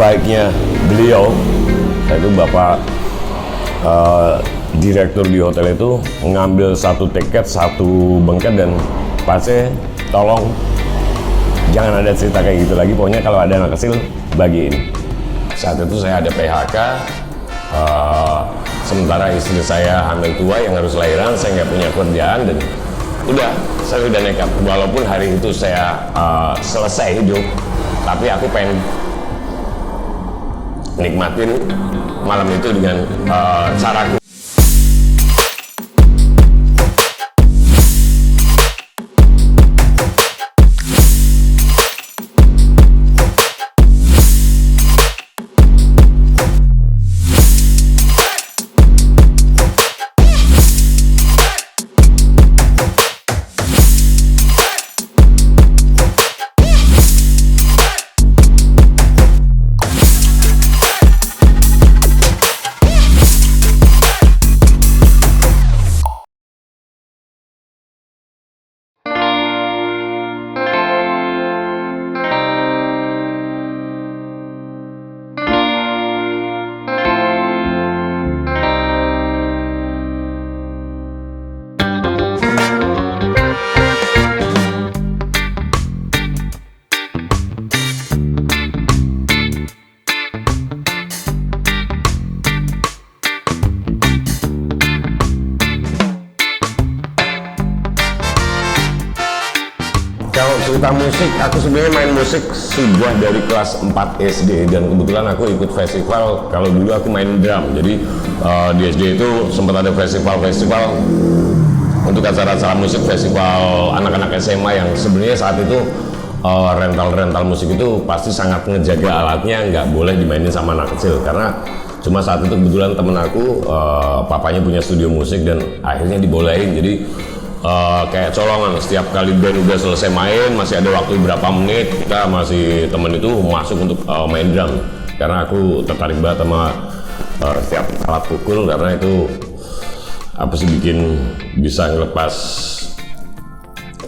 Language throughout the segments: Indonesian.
baiknya beliau, yaitu Bapak direktur di hotel itu mengambil satu tiket, satu bengkel, dan Pak C, tolong jangan ada cerita kayak gitu lagi, pokoknya kalau ada anak kecil bagiin. Saat itu saya ada PHK, sementara istri saya hamil tua yang harus lahiran, saya nggak punya kerjaan, dan saya udah nekat. Walaupun hari itu saya selesai hidup, tapi aku pengen nikmatin malam itu dengan caraku. Kalau cerita musik, aku sebenarnya main musik sudah dari kelas 4 SD, dan kebetulan aku ikut festival. Kalau dulu aku main drum, jadi di SD itu sempat ada festival untuk acara-acara musik, festival anak-anak SMA yang sebenarnya saat itu rental musik itu pasti sangat ngejaga alatnya, nggak boleh dimainin sama anak kecil, karena cuma saat itu kebetulan temen aku papanya punya studio musik dan akhirnya dibolehin. Jadi kayak colongan, setiap kali band udah selesai main, masih ada waktu berapa menit, kita masih temen itu masuk untuk main drum, karena aku tertarik banget sama setiap alat pukul, karena itu apa sih bikin bisa ngelepas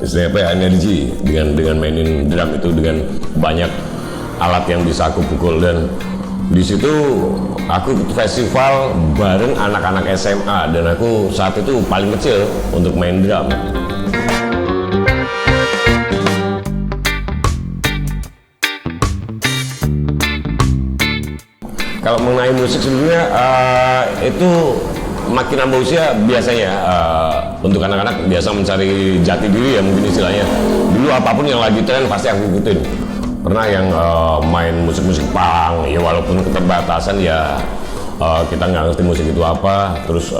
istilahnya apa ya, energi dengan mainin drum itu, dengan banyak alat yang bisa aku pukul. Dan di situ aku ikut festival bareng anak-anak SMA, dan aku saat itu paling kecil untuk main drum. Kalau mengenai musik sebenarnya itu makin nambah usia biasanya untuk anak-anak biasa mencari jati diri ya, mungkin istilahnya. Dulu apapun yang lagi tren pasti aku ikutin. Pernah yang main musik-musik punk, ya walaupun keterbatasan ya, kita nggak ngerti musik itu apa. Terus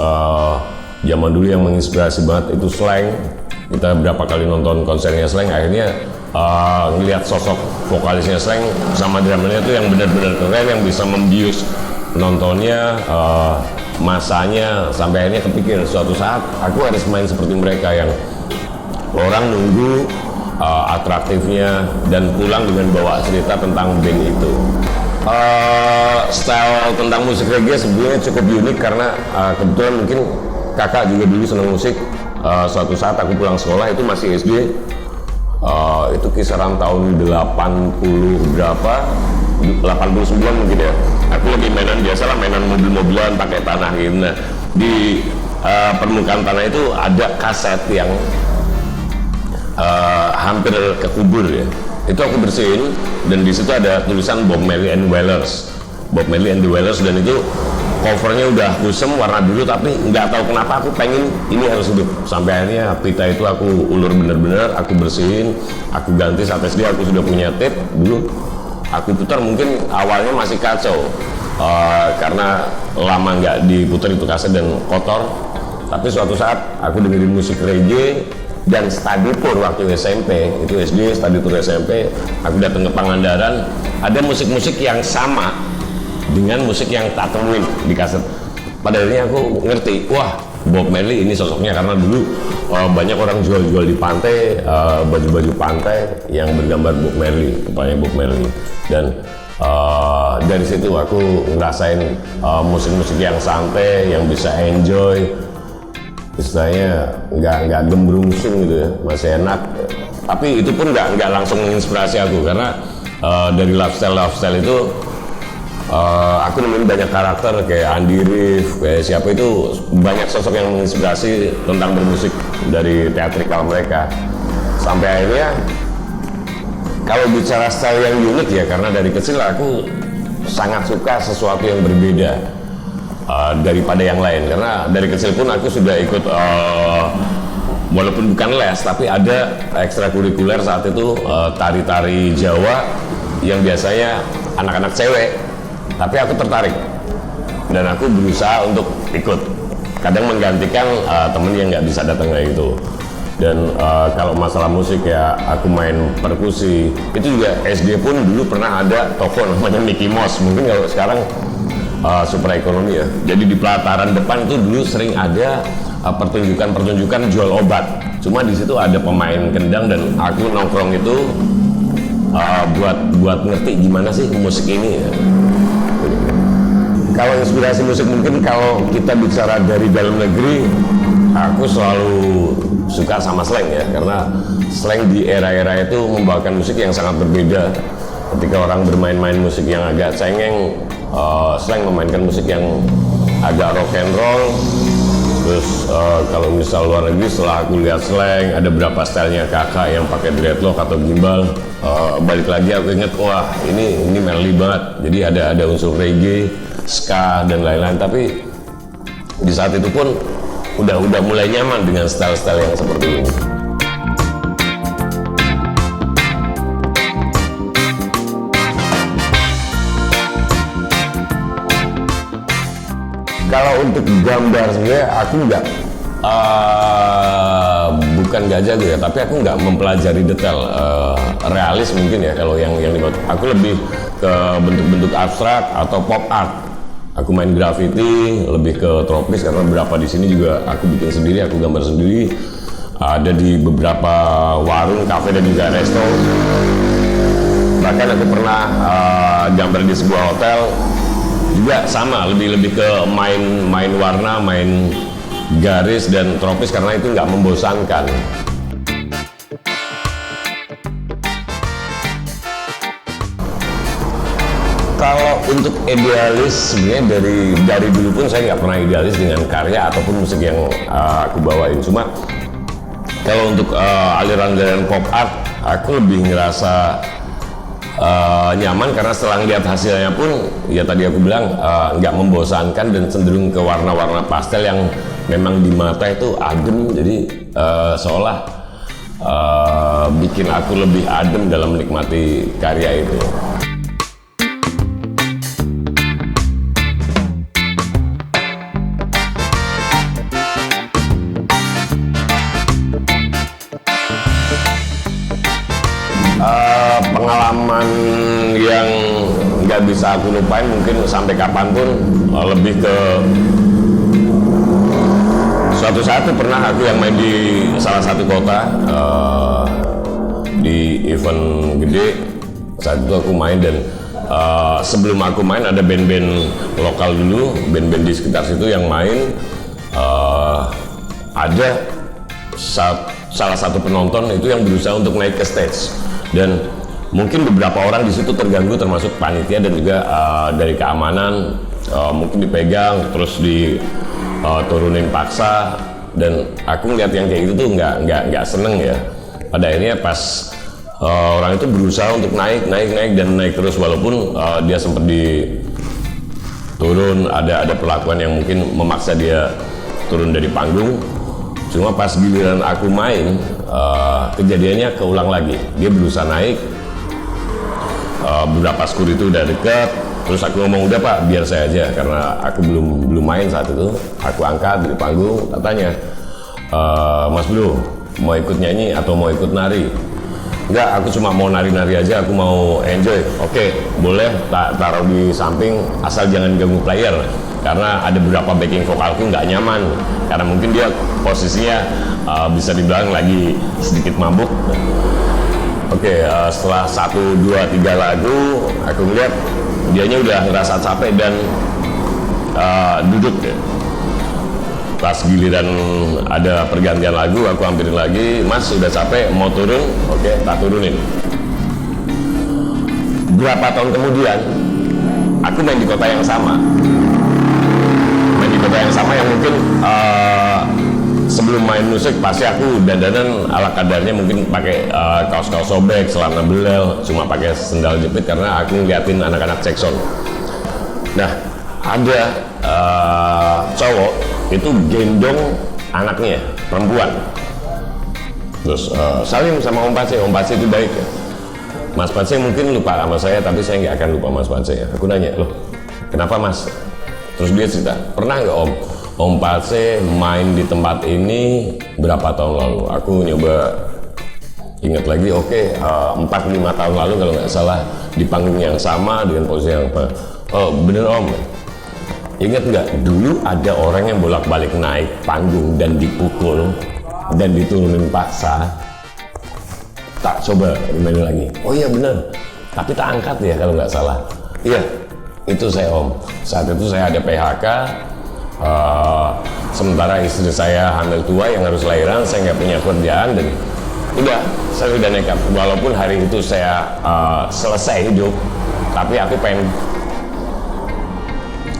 zaman dulu yang menginspirasi banget itu Slank. Kita berapa kali nonton konsernya Slank, akhirnya ngelihat sosok vokalisnya Slank sama drummernya itu yang benar-benar keren, yang bisa membius penontonnya, masanya, sampai akhirnya kepikir suatu saat aku harus main seperti mereka yang orang nunggu atraktifnya dan pulang dengan bawa cerita tentang band itu. Style tentang musik reggae sebenarnya cukup unik karena kebetulan mungkin kakak juga dulu senang musik. Suatu saat aku pulang sekolah, itu masih SD, itu kisaran tahun 80 berapa, 89 mungkin ya. Aku lagi mainan biasa lah, mainan mobil-mobilan pakai tanah gitu. Nah, di permukaan tanah itu ada kaset yang hampir kekubur ya. Itu aku bersihin, dan di situ ada tulisan Bob Marley and Wailers, Bob Marley and the Wailers, dan itu covernya udah kusem warna biru, tapi nggak tahu kenapa aku pengen ini harus hidup. Sampai akhirnya pita itu aku ulur bener-bener, aku bersihin, aku ganti. Saat SD aku sudah punya tape dulu, aku putar. Mungkin awalnya masih kacau karena lama nggak diputar itu kaset dan kotor, tapi suatu saat aku dengerin musik reggae dan study tour waktu SMP, itu SD, study tour SMP, aku datang ke Pangandaran, ada musik-musik yang sama dengan musik yang tak temuin di kaset. Pada akhirnya aku ngerti, wah Bob Marley ini sosoknya, karena dulu banyak orang jual-jual di pantai baju-baju pantai yang bergambar Bob Marley, kepalanya Bob Marley. Dan dari situ aku ngerasain musik-musik yang santai, yang bisa enjoy, istilahnya nggak gembrungsing gitu ya, masih enak. Tapi itu pun nggak langsung menginspirasi aku, karena dari lifestyle itu Aku nemuin banyak karakter kayak Andy Rif, kayak siapa itu, banyak sosok yang menginspirasi tentang bermusik dari teatrikal mereka. Sampai akhirnya kalau bicara style yang unik ya, karena dari kecil aku sangat suka sesuatu yang berbeda daripada yang lain. Karena dari kecil pun aku sudah ikut walaupun bukan les, tapi ada ekstrakurikuler saat itu, tari-tari Jawa yang biasanya anak-anak cewek, tapi aku tertarik dan aku berusaha untuk ikut, kadang menggantikan temen yang nggak bisa datang kayak gitu. Dan kalau masalah musik ya, aku main perkusi. Itu juga SD pun dulu pernah ada toko namanya Mickey Mouse, mungkin kalau sekarang super ekonomi ya. Jadi di pelataran depan itu dulu sering ada pertunjukan jual obat. Cuma di situ ada pemain kendang dan aku nongkrong itu buat ngerti gimana sih musik ini ya. Kalau inspirasi musik, mungkin kalau kita bicara dari dalam negeri, aku selalu suka sama slang ya, karena slang di era-era itu membawakan musik yang sangat berbeda. Ketika orang bermain-main musik yang agak cengeng, slang memainkan musik yang agak rock and roll. Terus kalau misal luar negeri, setelah aku lihat slang, ada beberapa stylenya kakak yang pakai dreadlock atau gimbal. Balik lagi aku inget, wah ini melody banget. Jadi ada unsur reggae, ska dan lain-lain. Tapi di saat itu pun udah mulai nyaman dengan style-style yang seperti ini. Kalau untuk gambar sebenarnya aku bukan nggak jago ya, tapi aku nggak mempelajari detail realis mungkin ya. Kalau yang dibuat, aku lebih ke bentuk-bentuk abstrak atau pop art. Aku main graffiti, lebih ke tropis karena beberapa di sini juga aku bikin sendiri, aku gambar sendiri. Ada di beberapa warung, kafe dan juga resto. Bahkan aku pernah gambar di sebuah hotel, juga sama, lebih ke main warna, main garis dan tropis karena itu nggak membosankan. Kalau untuk idealis, sebenarnya dari dulu pun saya nggak pernah idealis dengan karya ataupun musik yang aku bawain. Cuma kalau untuk aliran-aliran pop art, aku lebih ngerasa nyaman karena setelah lihat hasilnya pun, ya tadi aku bilang nggak membosankan dan cenderung ke warna-warna pastel yang memang di mata itu adem. Jadi seolah bikin aku lebih adem dalam menikmati karya itu. Pengalaman yang nggak bisa aku lupain mungkin sampai kapanpun, lebih ke suatu saat pernah aku yang main di salah satu kota, di event gede. Saat itu aku main dan sebelum aku main ada band-band lokal dulu, band-band di sekitar situ yang main. Ada salah satu penonton itu yang berusaha untuk naik ke stage dan mungkin beberapa orang di situ terganggu, termasuk panitia dan juga dari keamanan, mungkin dipegang terus diturunin paksa, dan aku ngeliat yang kayak gitu tuh nggak seneng ya. Pada akhirnya pas orang itu berusaha untuk naik dan naik terus, walaupun dia sempat turun, ada perlakuan yang mungkin memaksa dia turun dari panggung. Cuma pas giliran aku main, kejadiannya keulang lagi. Dia berusaha naik, beberapa skor itu udah deket, terus aku ngomong udah Pak, biar saya aja karena aku belum main saat itu. Aku angkat dari panggung, katanya, Mas Bro, mau ikut nyanyi atau mau ikut nari? Enggak, aku cuma mau nari-nari aja, aku mau enjoy. Oke, boleh taruh di samping, asal jangan ganggu player. Karena ada beberapa backing vokalku nggak nyaman, karena mungkin dia posisinya bisa dibilang lagi sedikit mabuk. Oke, setelah 1, 2, 3 lagu, aku ngeliat dianya udah ngerasa capek dan duduk deh. Pas giliran ada pergantian lagu, aku hampirin lagi, Mas udah capek, mau turun? Oke, tak turunin. Berapa tahun kemudian, aku aku main di kota yang sama, yang mungkin sebelum main musik pasti aku dandanan ala kadarnya, mungkin pakai kaos-kaos sobek, celana belel, cuma pakai sendal jepit karena aku ngeliatin anak-anak Jackson. Nah, ada cowok itu gendong anaknya perempuan, terus salim sama Om Pace. Om Pace itu baik ya. Mas Pace mungkin lupa sama saya, tapi saya nggak akan lupa Mas Pace ya. Aku nanya, loh kenapa Mas? Terus dia cerita, pernah nggak Om Pace main di tempat ini berapa tahun lalu? Aku nyoba ingat lagi, oke, 4-5 tahun lalu kalau nggak salah, di panggung yang sama dengan posisi yang apa. Oh bener Om, ingat nggak dulu ada orang yang bolak-balik naik panggung dan dipukul dan diturunin paksa. Tak coba kembali lagi. Oh iya bener, tapi tak angkat ya kalau nggak salah. Iya, itu saya Om. Saat itu saya ada PHK, sementara istri saya hamil tua yang harus lahiran, saya nggak punya kerjaan, dan udah, saya udah nekat. Walaupun hari itu saya selesai hidup, tapi aku pengen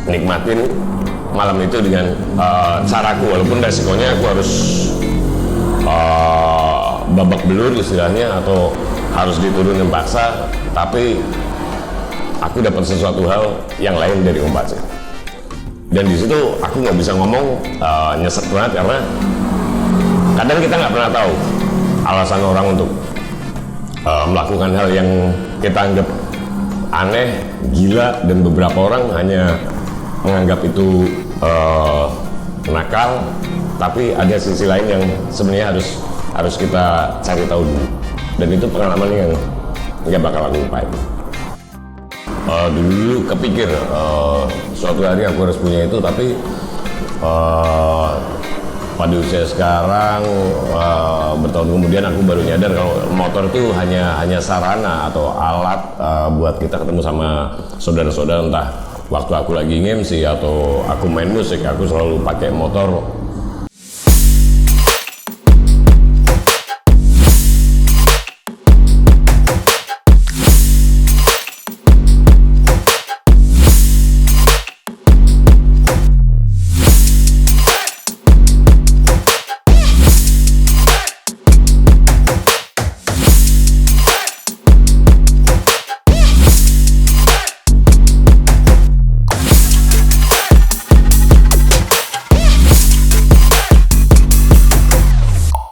nikmatin malam itu dengan caraku, walaupun resikonya aku harus babak belur istilahnya, atau harus diturunin paksa, tapi aku dapat sesuatu hal yang lain dari Om Pace. Dan di situ aku nggak bisa ngomong nyesek banget, karena kadang kita nggak pernah tahu alasan orang untuk melakukan hal yang kita anggap aneh, gila, dan beberapa orang hanya menganggap itu nakal, tapi ada sisi lain yang sebenarnya harus kita cari tahu dulu. Dan itu pengalaman yang nggak bakal aku lupain. Dulu kepikir suatu hari aku harus punya itu, tapi pada usia sekarang bertahun kemudian aku baru nyadar kalau motor itu hanya sarana atau alat buat kita ketemu sama saudara-saudara. Entah waktu aku lagi nge-MC atau aku main musik, aku selalu pakai motor